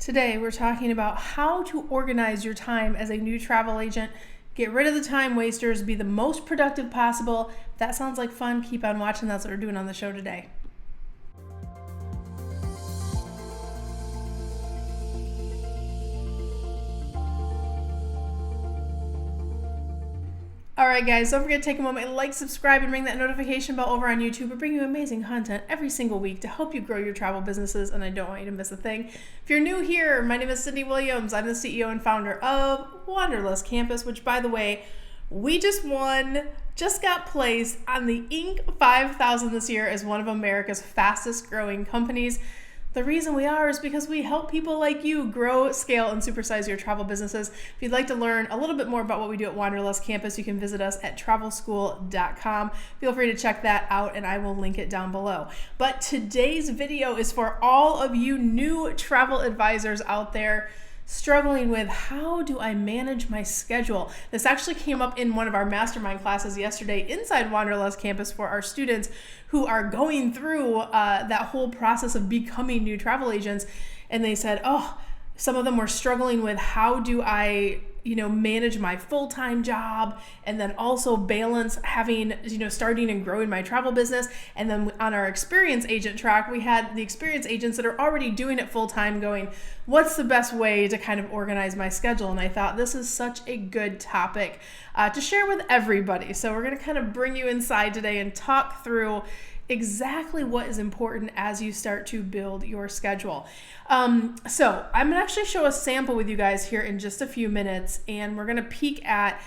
Today, we're talking about how to organize your time as a new travel agent, get rid of the time wasters, be the most productive possible. If that sounds like fun, keep on watching. That's what we're doing on the show today. Alright guys, don't forget to take a moment and like, subscribe, and ring that notification bell over on YouTube. We bring you amazing content every single week to help you grow your travel businesses, and I don't want you to miss a thing. If you're new here, my name is Cyndi Williams. I'm the CEO and founder of Wanderlust Campus, which, by the way, we just got placed on the Inc. 5000 this year as one of America's fastest growing companies. The reason we are is because we help people like you grow, scale, and supersize your travel businesses. If you'd like to learn a little bit more about what we do at Wanderlust Campus, you can visit us at travelschool.com. Feel free to check that out, and I will link it down below. But today's video is for all of you new travel advisors out there struggling with, how do I manage my schedule? This actually came up in one of our mastermind classes yesterday inside Wanderlust Campus for our students who are going through that whole process of becoming new travel agents. And they said, some of them were struggling with, how do I manage my full-time job and then also balance having, starting and growing my travel business. And then on our experienced agent track, we had the experienced agents that are already doing it full-time going, what's the best way to kind of organize my schedule? And I thought this is such a good topic to share with everybody. So we're going to kind of bring you inside today and talk through exactly what is important as you start to build your schedule. So I'm gonna actually show a sample with you guys here in just a few minutes, and we're gonna peek at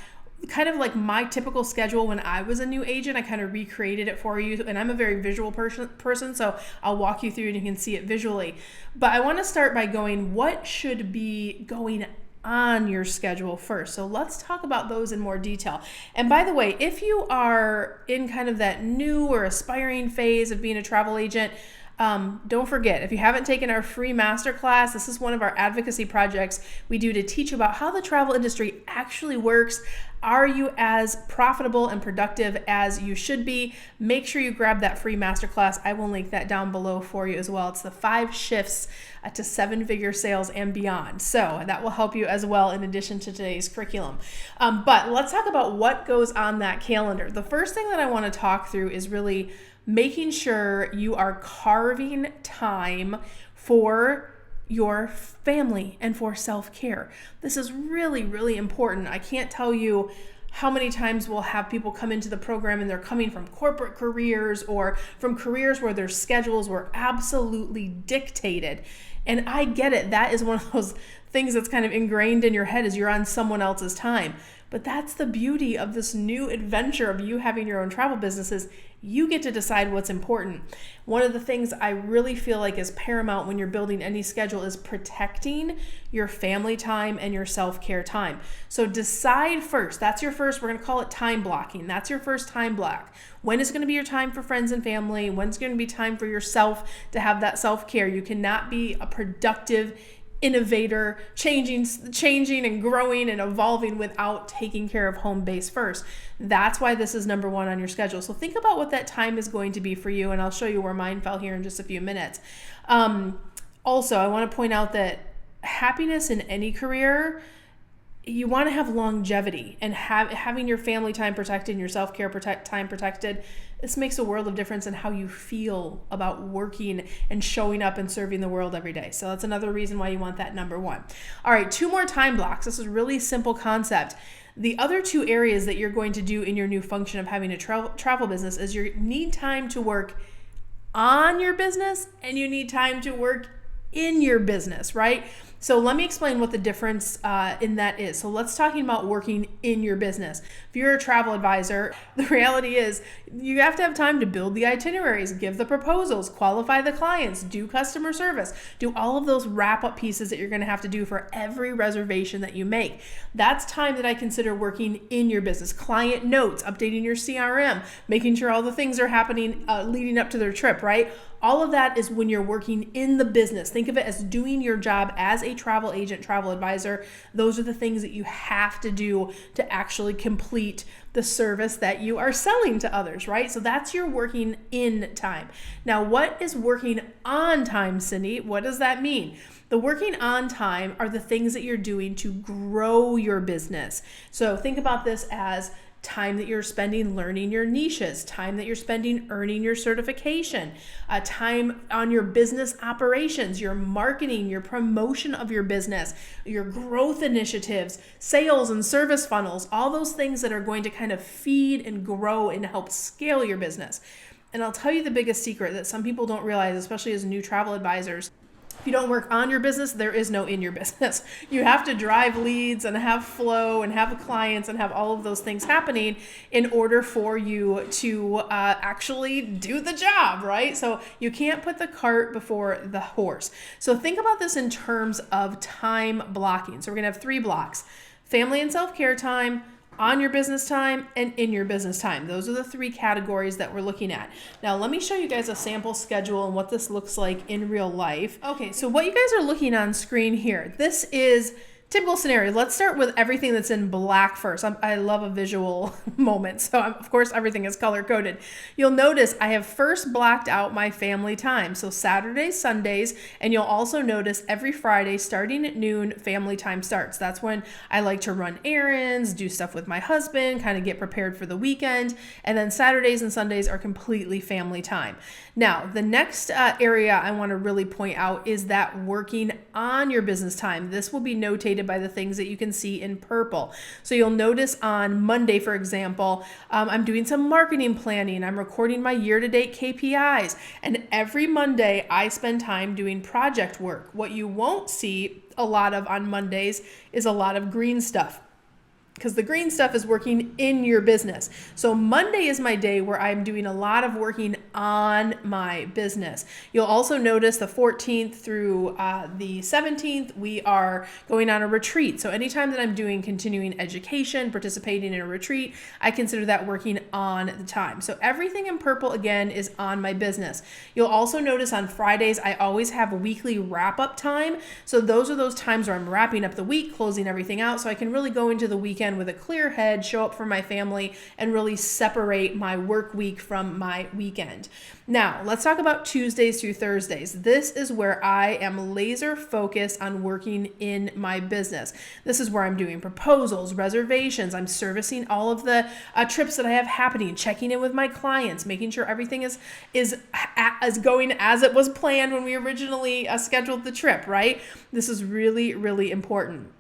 kind of like my typical schedule when I was a new agent. I kind of recreated it for you, and I'm a very visual person, so I'll walk you through and you can see it visually. But I wanna start by going, what should be going on your schedule first? So let's talk about those in more detail. And by the way, if you are in kind of that new or aspiring phase of being a travel agent, don't forget, if you haven't taken our free masterclass, this is one of our advocacy projects we do to teach about how the travel industry actually works. Are you as profitable and productive as you should be? Make sure you grab that free masterclass. I will link that down below for you as well. It's the 5 shifts to 7-figure sales and beyond. So that will help you as well in addition to today's curriculum. But let's talk about what goes on that calendar. The first thing that I want to talk through is really making sure you are carving time for your family and for self-care. This is really, really important. I can't tell you how many times we'll have people come into the program and they're coming from corporate careers or from careers where their schedules were absolutely dictated. And I get it. That is one of those things that's kind of ingrained in your head, is you're on someone else's time. But that's the beauty of this new adventure of you having your own travel businesses. You get to decide what's important. One of the things I really feel like is paramount when you're building any schedule is protecting your family time and your self-care time. So decide first. That's your first, we're going to call it time blocking. That's your first time block. When is going to be your time for friends and family? When's going to be time for yourself to have that self-care? You cannot be a productive innovator, changing and growing and evolving without taking care of home base first. That's why this is number one on your schedule. So think about what that time is going to be for you, and I'll show you where mine fell here in just a few minutes. Also, I want to point out that happiness in any career, you want to have longevity, and having your family time protected and your self-care time protected. This makes a world of difference in how you feel about working and showing up and serving the world every day. So that's another reason why you want that number one. All right, 2 more time blocks. This is a really simple concept. The other 2 areas that you're going to do in your new function of having a travel business is you need time to work on your business and you need time to work in your business, right? So let me explain what the difference in that is. So let's talking about working in your business. If you're a travel advisor, the reality is you have to have time to build the itineraries, give the proposals, qualify the clients, do customer service, do all of those wrap-up pieces that you're going to have to do for every reservation that you make. That's time that I consider working in your business. Client notes, updating your CRM, making sure all the things are happening leading up to their trip, right? All of that is when you're working in the business. Think of it as doing your job as a travel agent, travel advisor. Those are the things that you have to do to actually complete the service that you are selling to others, right? So that's your working in time. Now, what is working on time, Cyndi? What does that mean? The working on time are the things that you're doing to grow your business. So think about this as time that you're spending learning your niches, time that you're spending earning your certification, time on your business operations, your marketing, your promotion of your business, your growth initiatives, sales and service funnels, all those things that are going to kind of feed and grow and help scale your business. And I'll tell you the biggest secret that some people don't realize, especially as new travel advisors. If you don't work on your business, there is no in your business. You have to drive leads and have flow and have clients and have all of those things happening in order for you to actually do the job, right? So you can't put the cart before the horse. So think about this in terms of time blocking. So we're gonna have 3 blocks: family and self-care time, on your business time, and in your business time. Those are the 3 categories that we're looking at. Now, let me show you guys a sample schedule and what this looks like in real life. Okay, so what you guys are looking on screen here, this is typical scenario. Let's start with everything that's in black first. I love a visual moment. So of course, everything is color coded. You'll notice I have first blacked out my family time. So Saturdays, Sundays, and you'll also notice every Friday starting at noon, family time starts. That's when I like to run errands, do stuff with my husband, kind of get prepared for the weekend. And then Saturdays and Sundays are completely family time. Now, the next area I want to really point out is that working on your business time. This will be notated by the things that you can see in purple. So you'll notice on Monday, for example, I'm doing some marketing planning. I'm recording my year-to-date KPIs. And every Monday, I spend time doing project work. What you won't see a lot of on Mondays is a lot of green stuff, because the green stuff is working in your business. So Monday is my day where I'm doing a lot of working on my business. You'll also notice the 14th through the 17th, we are going on a retreat. So anytime that I'm doing continuing education, participating in a retreat, I consider that working on the time. So everything in purple, again, is on my business. You'll also notice on Fridays, I always have a weekly wrap-up time. So those are those times where I'm wrapping up the week, closing everything out, so I can really go into the weekend with a clear head, show up for my family, and really separate my work week from my weekend. Now, let's talk about Tuesdays through Thursdays. This is where I am laser focused on working in my business. This is where I'm doing proposals, reservations. I'm servicing all of the trips that I have happening, checking in with my clients, making sure everything is going as it was planned when we originally scheduled the trip, right? This is really, really important.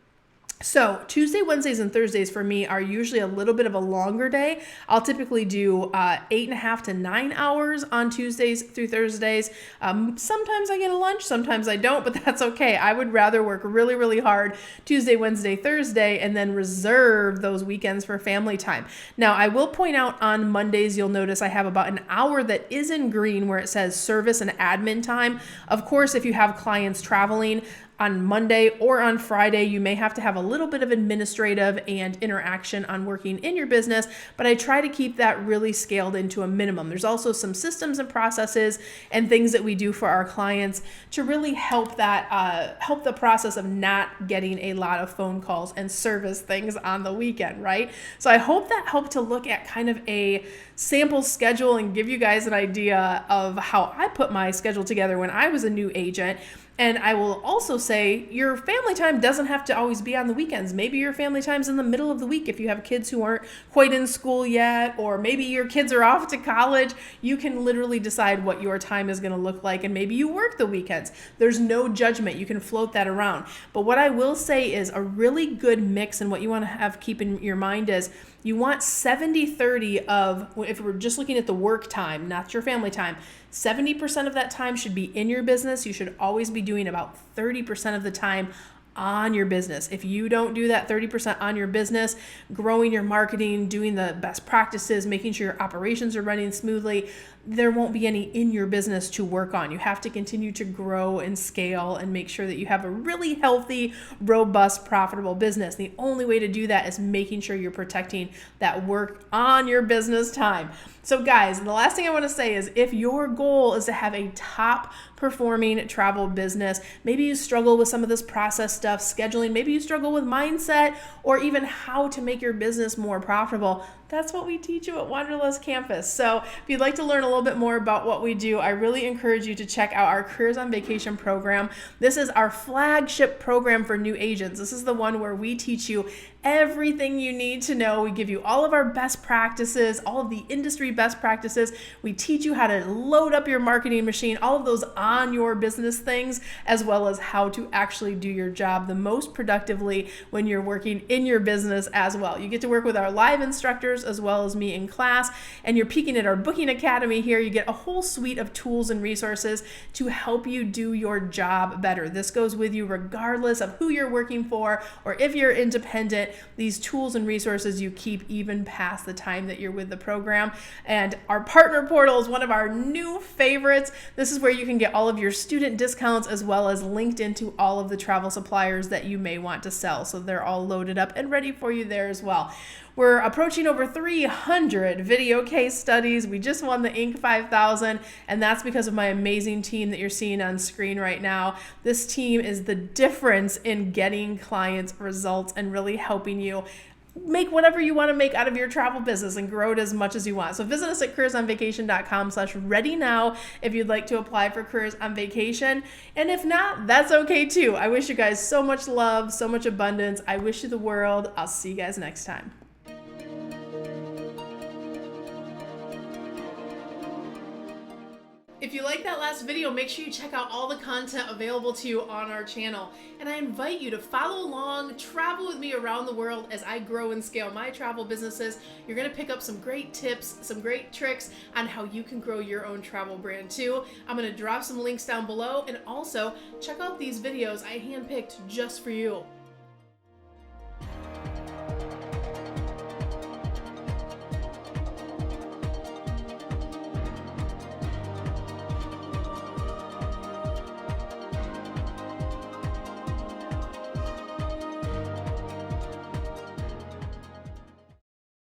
So Tuesday, Wednesdays, and Thursdays for me are usually a little bit of a longer day. I'll typically do 8.5 to 9 hours on Tuesdays through Thursdays. Sometimes I get a lunch, sometimes I don't, but that's okay. I would rather work really, really hard Tuesday, Wednesday, Thursday, and then reserve those weekends for family time. Now, I will point out on Mondays, you'll notice I have about an hour that is in green where it says service and admin time. Of course, if you have clients traveling, on Monday or on Friday, you may have to have a little bit of administrative and interaction on working in your business, but I try to keep that really scaled into a minimum. There's also some systems and processes and things that we do for our clients to really help the process of not getting a lot of phone calls and service things on the weekend, right? So I hope that helped to look at kind of a sample schedule and give you guys an idea of how I put my schedule together when I was a new agent. And I will also say your family time doesn't have to always be on the weekends. Maybe your family time's in the middle of the week if you have kids who aren't quite in school yet, or maybe your kids are off to college. You can literally decide what your time is going to look like, and maybe you work the weekends. There's no judgment. You can float that around. But what I will say is a really good mix, and what you want to have keep in your mind is you want 70-30 of, if we're just looking at the work time, not your family time, 70% of that time should be in your business. You should always be doing about 30% of the time on your business. If you don't do that 30% on your business, growing your marketing, doing the best practices, making sure your operations are running smoothly, there won't be any in your business to work on. You have to continue to grow and scale and make sure that you have a really healthy, robust, profitable business. The only way to do that is making sure you're protecting that work on your business time. So guys, the last thing I want to say is if your goal is to have a top performing travel business, maybe you struggle with some of this process stuff, scheduling, maybe you struggle with mindset, or even how to make your business more profitable, That's what we teach you at Wanderlust Campus. So if you'd like to learn a little bit more about what we do, I really encourage you to check out our Careers on Vacation program. This is our flagship program for new agents. This is the one where we teach you everything you need to know. We give you all of our best practices, all of the industry best practices. We teach you how to load up your marketing machine, all of those on your business things, as well as how to actually do your job the most productively when you're working in your business as well. You get to work with our live instructors as well as me in class, and you're peeking at our booking academy here. You get a whole suite of tools and resources to help you do your job better. This goes with you regardless of who you're working for or if you're independent. These tools and resources you keep even past the time that you're with the program. And our partner portal is one of our new favorites. This is where you can get all of your student discounts as well as linked into all of the travel suppliers that you may want to sell. So they're all loaded up and ready for you there as well. We're approaching over 300 video case studies. We just won the Inc. 5000, and that's because of my amazing team that you're seeing on screen right now. This team is the difference in getting clients results and really helping you make whatever you want to make out of your travel business and grow it as much as you want. So visit us at careersonvacation.com/ready now if you'd like to apply for Careers on Vacation. And if not, that's okay too. I wish you guys so much love, so much abundance. I wish you the world. I'll see you guys next time. If you like that last video, make sure you check out all the content available to you on our channel. And I invite you to follow along, travel with me around the world as I grow and scale my travel businesses. You're gonna pick up some great tips, some great tricks on how you can grow your own travel brand too. I'm gonna drop some links down below, and also check out these videos I handpicked just for you.